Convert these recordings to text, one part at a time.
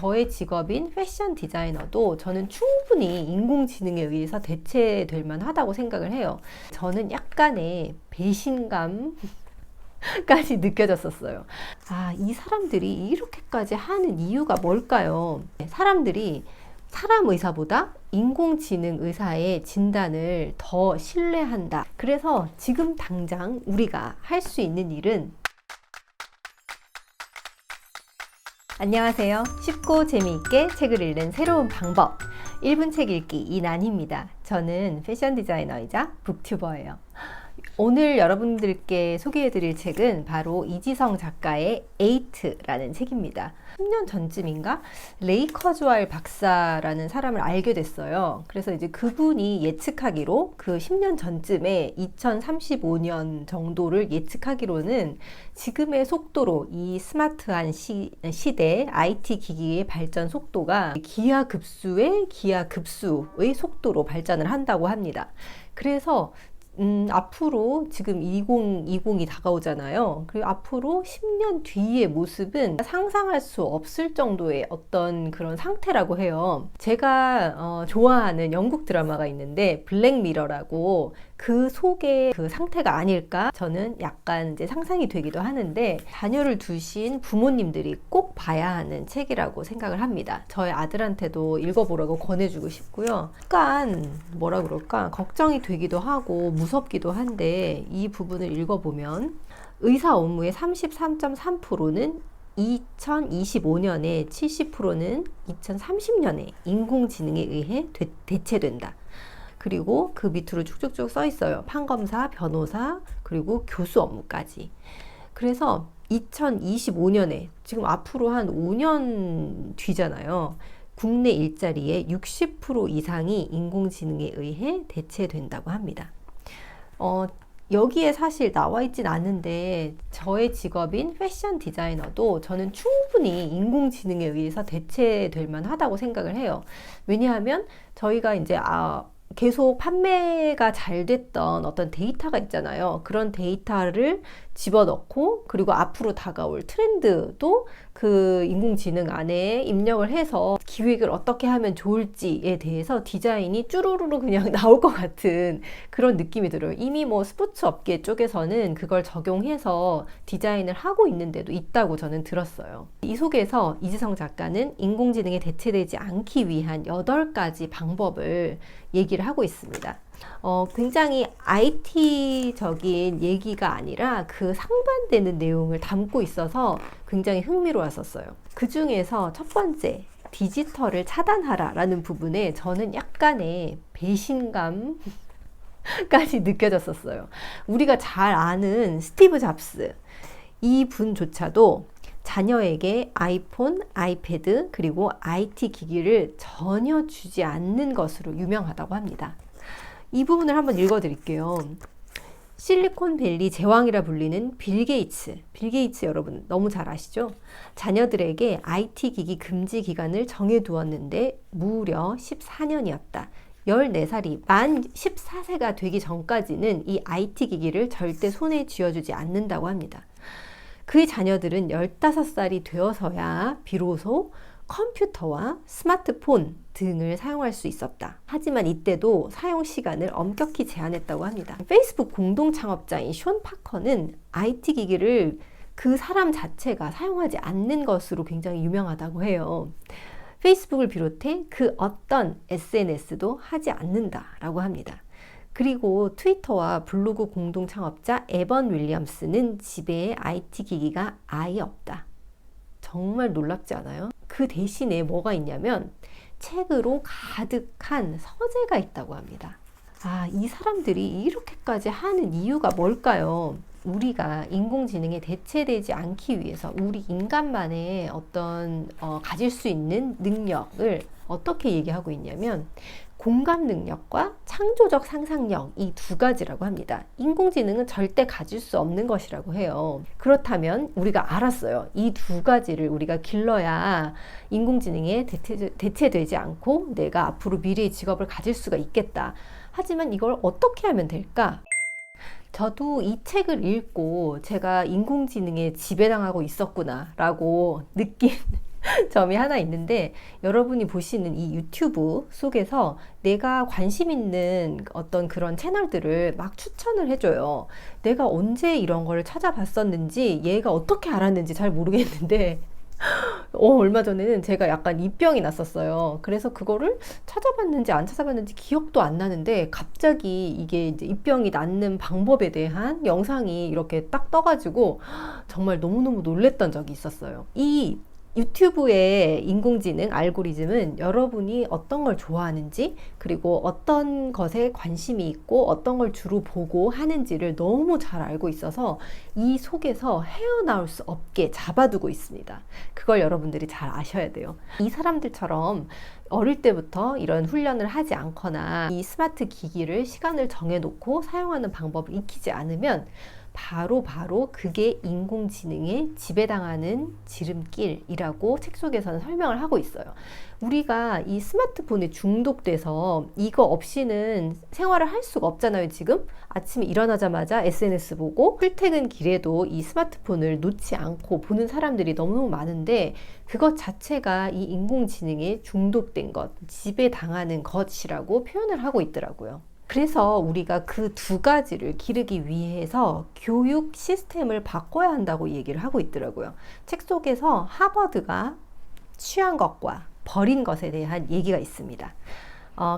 저의 직업인 패션 디자이너도 저는 충분히 인공지능에 의해서 대체될 만하다고 생각을 해요. 저는 약간의 배신감 까지 느껴졌었어요. 아, 이 사람들이 이렇게까지 하는 이유가 뭘까요? 사람들이 사람 의사보다 인공지능 의사의 진단을 더 신뢰한다. 그래서 지금 당장 우리가 할 수 있는 일은 안녕하세요. 쉽고 재미있게 책을 읽는 새로운 방법 1분 책 읽기 이난희입니다. 저는 패션 디자이너이자 북튜버예요. 오늘 여러분들께 소개해드릴 책은 바로 이지성 작가의 에이트라는 책입니다. 10년 전쯤인가 레이 커즈왈 박사라는 사람을 알게 됐어요. 그래서 이제 그분이 예측하기로 그 10년 전쯤에 2035년 정도를 예측하기로는 지금의 속도로 이 스마트한 시대 IT 기기의 발전 속도가 기하급수의 속도로 발전을 한다고 합니다. 그래서 앞으로 지금 2020이 다가오잖아요. 그리고 앞으로 10년 뒤의 모습은 상상할 수 없을 정도의 어떤 그런 상태라고 해요. 제가 좋아하는 영국 드라마가 있는데 블랙미러라고 그 속의 그 상태가 아닐까 저는 약간 이제 상상이 되기도 하는데 자녀를 두신 부모님들이 꼭 봐야 하는 책이라고 생각을 합니다. 저희 아들한테도 읽어보라고 권해주고 싶고요. 약간 뭐라 그럴까 걱정이 되기도 하고 무섭기도 한데 이 부분을 읽어보면 의사 업무의 33.3%는 2025년에 70%는 2030년에 인공지능에 의해 대체된다. 그리고 그 밑으로 쭉쭉쭉 써 있어요. 판검사, 변호사, 그리고 교수 업무까지. 그래서 2025년에 지금 앞으로 한 5년 뒤잖아요. 국내 일자리의 60% 이상이 인공지능에 의해 대체된다고 합니다. 여기에 사실 나와 있진 않은데 저의 직업인 패션 디자이너도 저는 충분히 인공지능에 의해서 대체될 만하다고 생각을 해요. 왜냐하면 저희가 이제 계속 판매가 잘 됐던 어떤 데이터가 있잖아요. 그런 데이터를 집어넣고 그리고 앞으로 다가올 트렌드도 그 인공지능 안에 입력을 해서 기획을 어떻게 하면 좋을지에 대해서 디자인이 쭈루루루 그냥 나올 것 같은 그런 느낌이 들어요. 이미 뭐 스포츠 업계 쪽에서는 그걸 적용해서 디자인을 하고 있는 데도 있다고 저는 들었어요. 이 속에서 이지성 작가는 인공지능에 대체되지 않기 위한 8가지 방법을 얘기를 하고 있습니다. 굉장히 IT적인 얘기가 아니라 그 상반되는 내용을 담고 있어서 굉장히 흥미로웠었어요. 그 중에서 첫 번째, 디지털을 차단하라 라는 부분에 저는 약간의 배신감 까지 느껴졌었어요. 우리가 잘 아는 스티브 잡스, 이 분조차도 자녀에게 아이폰, 아이패드, 그리고 IT 기기를 전혀 주지 않는 것으로 유명하다고 합니다. 이 부분을 한번 읽어드릴게요. 실리콘밸리 제왕이라 불리는 빌 게이츠 여러분 너무 잘 아시죠? 자녀들에게 IT 기기 금지 기간을 정해두었는데 무려 14년이었다. 14살이 만 14세가 되기 전까지는 이 IT 기기를 절대 손에 쥐어주지 않는다고 합니다. 그의 자녀들은 15살이 되어서야 비로소 컴퓨터와 스마트폰 등을 사용할 수 있었다. 하지만 이때도 사용 시간을 엄격히 제한했다고 합니다. 페이스북 공동 창업자인 숀 파커는 IT 기기를 그 사람 자체가 사용하지 않는 것으로 굉장히 유명하다고 해요. 페이스북을 비롯해 그 어떤 SNS도 하지 않는다라고 합니다. 그리고 트위터와 블로그 공동 창업자 에번 윌리엄스는 집에 IT 기기가 아예 없다. 정말 놀랍지 않아요? 그 대신에 뭐가 있냐면 책으로 가득한 서재가 있다고 합니다. 아, 이 사람들이 이렇게까지 하는 이유가 뭘까요? 우리가 인공지능에 대체되지 않기 위해서 우리 인간만의 어떤 가질 수 있는 능력을 어떻게 얘기하고 있냐면 공감 능력과 창조적 상상력, 이 2가지라고 합니다. 인공지능은 절대 가질 수 없는 것이라고 해요. 그렇다면 우리가 알았어요. 이 2가지를 우리가 길러야 인공지능에 대체되지 않고 내가 앞으로 미래의 직업을 가질 수가 있겠다. 하지만 이걸 어떻게 하면 될까? 저도 이 책을 읽고 제가 인공지능에 지배당하고 있었구나 라고 느낀 점이 하나 있는데, 여러분이 보시는 이 유튜브 속에서 내가 관심 있는 어떤 그런 채널들을 막 추천을 해줘요. 내가 언제 이런 걸 찾아봤었는지, 얘가 어떻게 알았는지 잘 모르겠는데, 얼마 전에는 제가 약간 입병이 났었어요. 그래서 그거를 찾아봤는지 안 찾아봤는지 기억도 안 나는데, 갑자기 이게 이제 입병이 낫는 방법에 대한 영상이 이렇게 딱 떠가지고 정말 너무너무 놀랬던 적이 있었어요. 이 유튜브의 인공지능 알고리즘은 여러분이 어떤 걸 좋아하는지, 그리고 어떤 것에 관심이 있고 어떤 걸 주로 보고 하는지를 너무 잘 알고 있어서 이 속에서 헤어나올 수 없게 잡아두고 있습니다. 그걸 여러분들이 잘 아셔야 돼요. 이 사람들처럼 어릴 때부터 이런 훈련을 하지 않거나 이 스마트 기기를 시간을 정해놓고 사용하는 방법을 익히지 않으면 바로 그게 인공지능에 지배당하는 지름길이라고 책 속에서는 설명을 하고 있어요. 우리가 이 스마트폰에 중독돼서 이거 없이는 생활을 할 수가 없잖아요. 지금 아침에 일어나자마자 SNS 보고 출퇴근 길에도 이 스마트폰을 놓지 않고 보는 사람들이 너무너무 많은데, 그것 자체가 이 인공지능에 중독된 것, 지배당하는 것이라고 표현을 하고 있더라고요. 그래서 우리가 그 두 가지를 기르기 위해서 교육 시스템을 바꿔야 한다고 얘기를 하고 있더라고요. 책 속에서 하버드가 취한 것과 버린 것에 대한 얘기가 있습니다.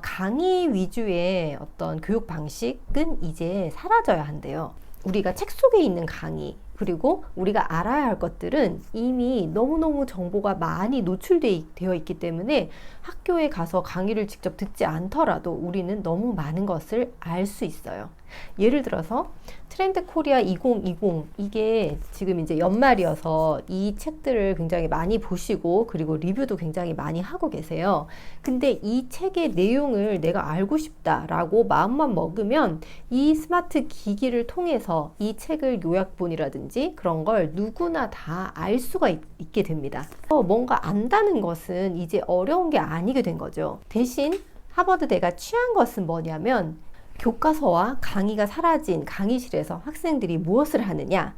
강의 위주의 어떤 교육 방식은 이제 사라져야 한대요. 우리가 책 속에 있는 강의, 그리고 우리가 알아야 할 것들은 이미 너무너무 정보가 많이 노출되어 있기 때문에 학교에 가서 강의를 직접 듣지 않더라도 우리는 너무 많은 것을 알 수 있어요. 예를 들어서 트렌드 코리아 2020, 이게 지금 이제 연말이어서 이 책들을 굉장히 많이 보시고 그리고 리뷰도 굉장히 많이 하고 계세요. 근데 이 책의 내용을 내가 알고 싶다라고 마음만 먹으면 이 스마트 기기를 통해서 이 책을 요약본이라든지 그런 걸 누구나 다 알 수가 있게 됩니다. 뭔가 안다는 것은 이제 어려운 게 아니게 된 거죠. 대신 하버드대가 취한 것은 뭐냐면, 교과서와 강의가 사라진 강의실에서 학생들이 무엇을 하느냐?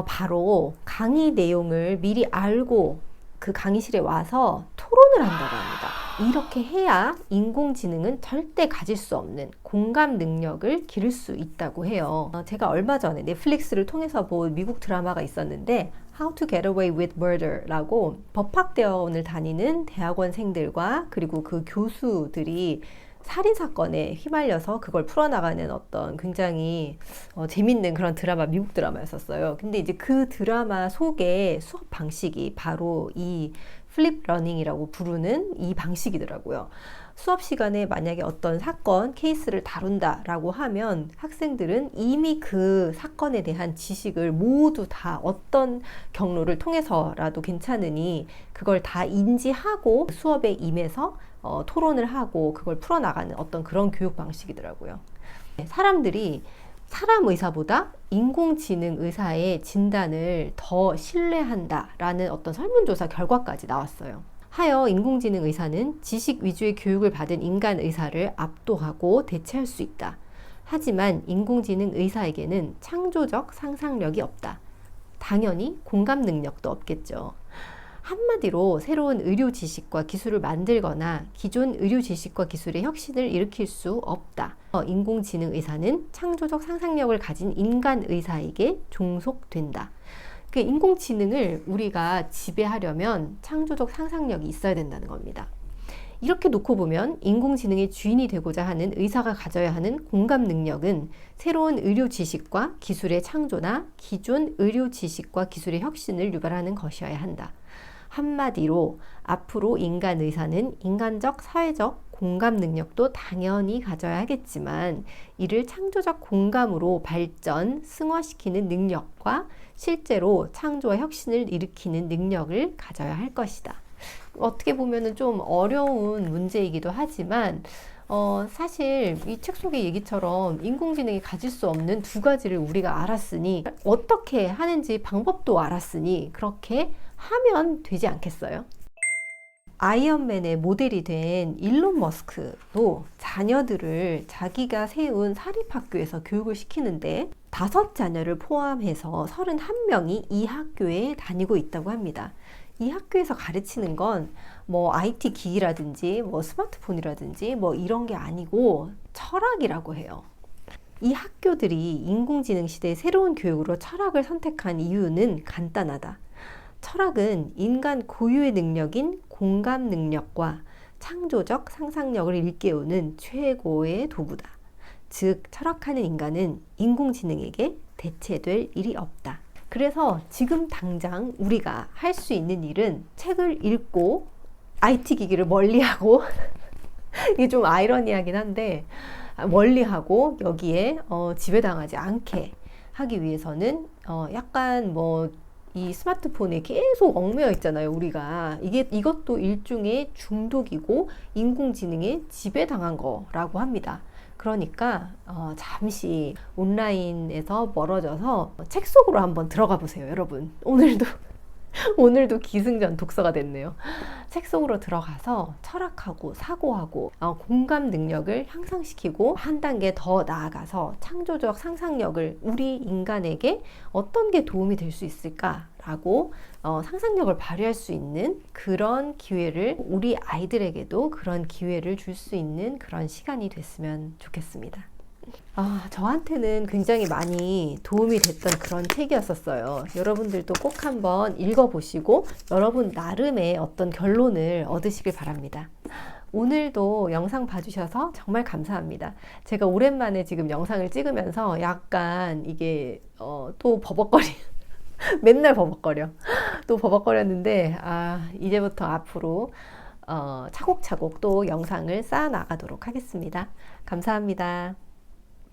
바로 강의 내용을 미리 알고 그 강의실에 와서 토론을 한다고 합니다. 이렇게 해야 인공지능은 절대 가질 수 없는 공감 능력을 기를 수 있다고 해요. 제가 얼마 전에 넷플릭스를 통해서 본 미국 드라마가 있었는데, How to Get Away with Murder라고 법학대학원을 다니는 대학원생들과 그리고 그 교수들이 살인사건에 휘말려서 그걸 풀어나가는 어떤 굉장히 재밌는 그런 드라마, 미국 드라마였었어요. 근데 이제 그 드라마 속의 수업 방식이 바로 이 플립 러닝이라고 부르는 이 방식이더라고요. 수업 시간에 만약에 어떤 사건, 케이스를 다룬다라고 하면 학생들은 이미 그 사건에 대한 지식을 모두 다 어떤 경로를 통해서라도 괜찮으니 그걸 다 인지하고 수업에 임해서 토론을 하고 그걸 풀어나가는 어떤 그런 교육 방식이더라고요. 사람들이 사람 의사보다 인공지능 의사의 진단을 더 신뢰한다라는 어떤 설문조사 결과까지 나왔어요. 하여 인공지능 의사는 지식 위주의 교육을 받은 인간 의사를 압도하고 대체할 수 있다. 하지만 인공지능 의사에게는 창조적 상상력이 없다. 당연히 공감 능력도 없겠죠. 한마디로 새로운 의료 지식과 기술을 만들거나 기존 의료 지식과 기술의 혁신을 일으킬 수 없다. 인공지능 의사는 창조적 상상력을 가진 인간 의사에게 종속된다. 그 인공지능을 우리가 지배하려면 창조적 상상력이 있어야 된다는 겁니다. 이렇게 놓고 보면 인공지능의 주인이 되고자 하는 의사가 가져야 하는 공감 능력은 새로운 의료 지식과 기술의 창조나 기존 의료 지식과 기술의 혁신을 유발하는 것이어야 한다. 한마디로 앞으로 인간 의사는 인간적, 사회적 공감 능력도 당연히 가져야 하겠지만 이를 창조적 공감으로 발전, 승화시키는 능력과 실제로 창조와 혁신을 일으키는 능력을 가져야 할 것이다. 어떻게 보면은 좀 어려운 문제이기도 하지만 사실 이 책 속의 얘기처럼 인공지능이 가질 수 없는 두 가지를 우리가 알았으니, 어떻게 하는지 방법도 알았으니 그렇게 하면 되지 않겠어요? 아이언맨의 모델이 된 일론 머스크도 자녀들을 자기가 세운 사립학교에서 교육을 시키는데 5자녀를 포함해서 31명이 이 학교에 다니고 있다고 합니다. 이 학교에서 가르치는 건 뭐 IT 기기라든지 뭐 스마트폰이라든지 뭐 이런 게 아니고 철학이라고 해요. 이 학교들이 인공지능 시대의 새로운 교육으로 철학을 선택한 이유는 간단하다. 철학은 인간 고유의 능력인 공감 능력과 창조적 상상력을 일깨우는 최고의 도구다. 즉, 철학하는 인간은 인공지능에게 대체될 일이 없다. 그래서 지금 당장 우리가 할 수 있는 일은 책을 읽고 IT 기기를 멀리하고 이게 좀 아이러니하긴 한데 멀리하고 여기에 지배당하지 않게 하기 위해서는 약간 뭐 이 스마트폰에 계속 얽매여 있잖아요, 우리가. 이것도 일종의 중독이고 인공지능에 지배당한 거라고 합니다. 그러니까 잠시 온라인에서 멀어져서 책 속으로 한번 들어가 보세요, 여러분. 오늘도 기승전 독서가 됐네요. 책 속으로 들어가서 철학하고 사고하고 공감 능력을 향상시키고 한 단계 더 나아가서 창조적 상상력을 우리 인간에게 어떤 게 도움이 될 수 있을까라고 상상력을 발휘할 수 있는 그런 기회를 우리 아이들에게도 그런 기회를 줄 수 있는 그런 시간이 됐으면 좋겠습니다. 저한테는 굉장히 많이 도움이 됐던 그런 책이었었어요. 여러분들도 꼭 한번 읽어보시고 여러분 나름의 어떤 결론을 얻으시길 바랍니다. 오늘도 영상 봐주셔서 정말 감사합니다. 제가 오랜만에 지금 영상을 찍으면서 약간 이게 또 버벅거리 맨날 버벅거려. 또 버벅거렸는데 이제부터 앞으로 차곡차곡 또 영상을 쌓아 나가도록 하겠습니다. 감사합니다.